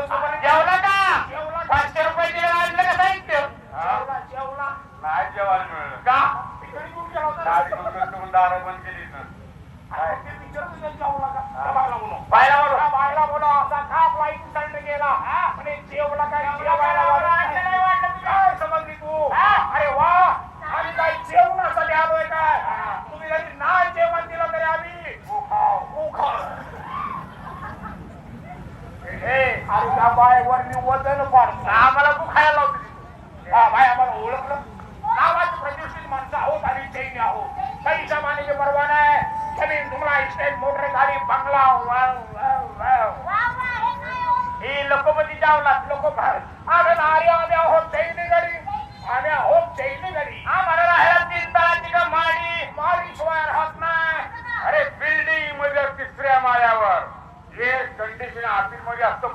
जेवला का? 500 रुपये दिले वाजलं का साहित्य? नाही जेवायला मिळलं का? दाढी करून दारू बंद केली ना पाहिला बरोबर. जेवला काय समजली तू? अरे वा, आम्ही काही जेवणासाठी आलोय काय? तुम्ही जरी नाही जेवण दिलं तरी आम्ही अरे त्या बायवर मी वजन पाडतो. आम्हाला तू खायला लावतो. हा बाय आम्हाला ओळखलं. नावात प्रतिष्ठित माणसं आहोत आणि चैनी आहोत. पैसा मानेची परवा नाही. जमीन तुम्हाला इस्टेट मोटर गाडी बंगला ही लोकपती जावला लोक आम्ही नारी आम्ही आहोत चैनी गडी. आम्ही आहोत चैनी गडी. आम्हाला राहायला 3 तळाची का माडी? मारी शिवाय राहत नाही. अरे बिल्डिंग मध्ये 3ऱ्या माळ्यावर हे कंडिशन ऑफिस मध्ये असतो.